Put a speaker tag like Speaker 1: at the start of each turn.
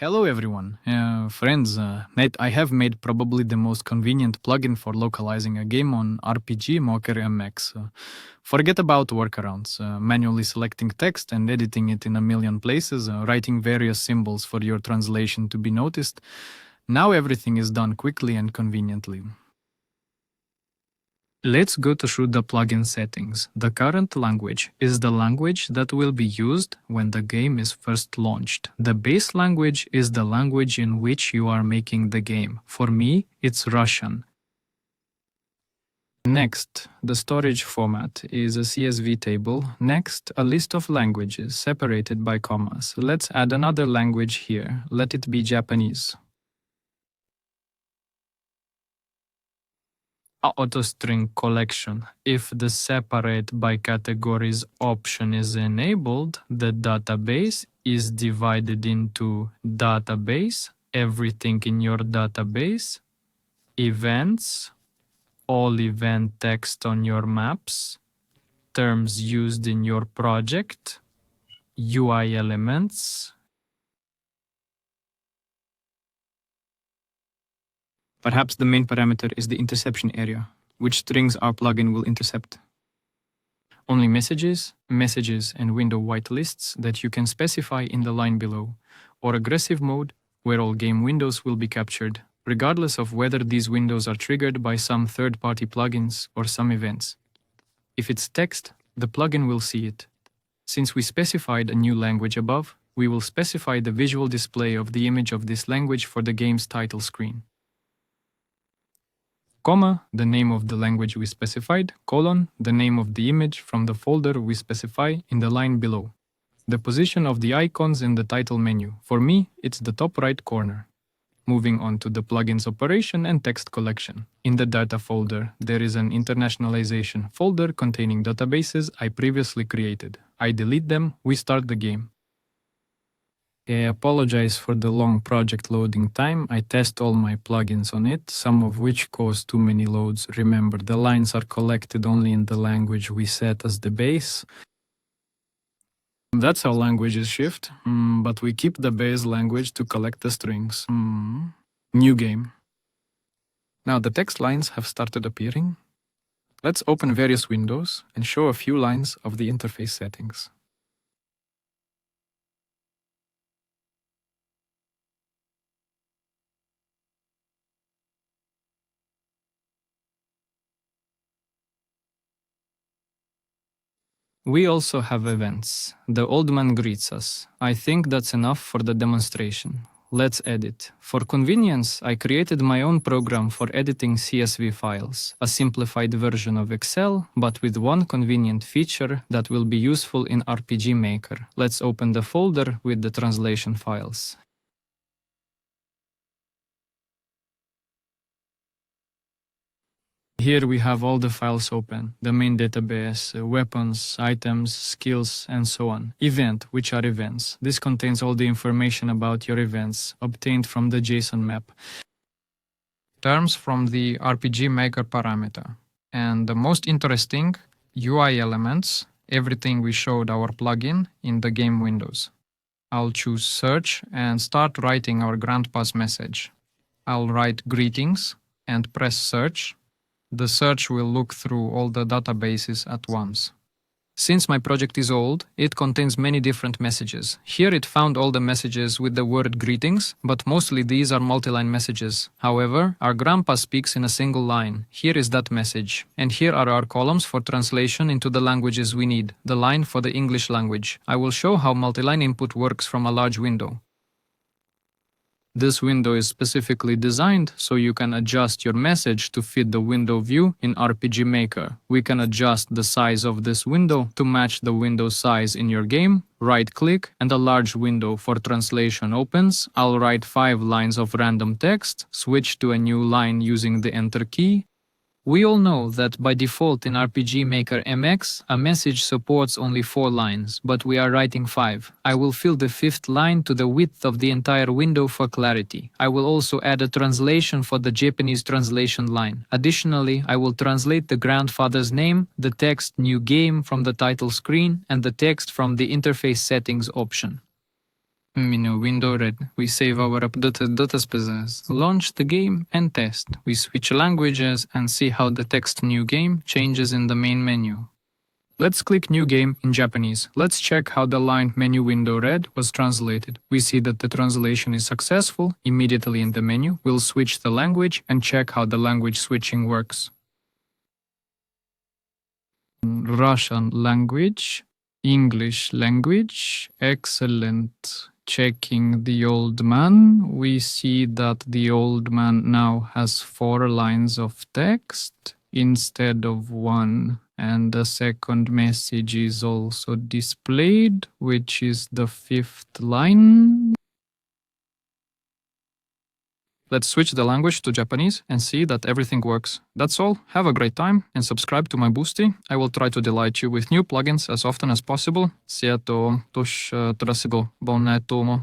Speaker 1: Hello everyone. Friends, I have made probably the most convenient plugin for localizing a game on RPG Maker MX. Forget about workarounds, manually selecting text and editing it in a million places, writing various symbols for your translation to be noticed. Now everything is done quickly and conveniently. Let's go to the plugin settings. The current language is the language that will be used when the game is first launched. The base language is the language in which you are making the game. For me, it's Russian. Next, the storage format is a CSV table. Next, a list of languages separated by commas. Let's add another language here. Let it be Japanese. Auto-string collection. If the separate by categories option is enabled, the database is divided into database, everything in your database, events, all event text on your maps, terms used in your project, UI elements. Perhaps the main parameter is the interception area, which strings our plugin will intercept. Only messages, and window whitelists that you can specify in the line below, or aggressive mode, where all game windows will be captured, regardless of whether these windows are triggered by some third-party plugins or some events. If it's text, the plugin will see it. Since we specified a new language above, we will specify the visual display of the image of this language for the game's title screen. Comma, the name of the language we specified, colon, the name of the image from the folder we specify in the line below. The position of the icons in the title menu. For me, it's the top right corner. Moving on to the plugins operation and text collection. In the data folder, there is an internationalization folder containing databases I previously created. I delete them, we start the game. I apologize for the long project loading time. I test all my plugins on it, some of which cause too many loads. Remember, the lines are collected only in the language we set as the base. That's how languages shift, but we keep the base language to collect the strings. New game. Now the text lines have started appearing. Let's open various windows and show a few lines of the interface settings. We also have events. The old man greets us. I think that's enough for the demonstration. Let's edit. For convenience, I created my own program for editing CSV files, a simplified version of Excel, but with one convenient feature that will be useful in RPG Maker. Let's open the folder with the translation files. Here we have all the files open, the main database, weapons, items, skills, and so on. Event, which are events. This contains all the information about your events, obtained from the JSON map. Terms from the RPG Maker parameter. And the most interesting, UI elements, everything we showed our plugin in the game windows. I'll choose search and start writing our grandpa's message. I'll write greetings and press search. The search will look through all the databases at once. Since my project is old, it contains many different messages. Here it found all the messages with the word greetings, but mostly these are multi-line messages. However, our grandpa speaks in a single line. Here is that message. And here are our columns for translation into the languages we need, the line for the English language. I will show how multi-line input works from a large window. This window is specifically designed so you can adjust your message to fit the window view in RPG Maker. We can adjust the size of this window to match the window size in your game. Right-click and a large window for translation opens. I'll write 5 lines of random text, switch to a new line using the Enter key. We all know that by default in RPG Maker MX, a message supports only 4 lines, but we are writing 5. I will fill the 5th line to the width of the entire window for clarity. I will also add a translation for the Japanese translation line. Additionally, I will translate the grandfather's name, the text New Game from the title screen, and the text from the interface settings option. Menu window red. We save our updated data spaces, launch the game and test. We switch languages and see how the text new game changes in the main menu. Let's click New Game in Japanese. Let's check how the line Menu Window Red was translated. We see that the translation is successful. Immediately in the menu, we'll switch the language and check how the language switching works. Russian language, English language, excellent. Checking the old man, we see that the old man now has 4 lines of text instead of 1. And the second message is also displayed, which is the 5th line. Let's switch the language to Japanese and see that everything works. That's all. Have a great time and subscribe to my Boosty. I will try to delight you with new plugins as often as possible. Sieltä ToshA Localization.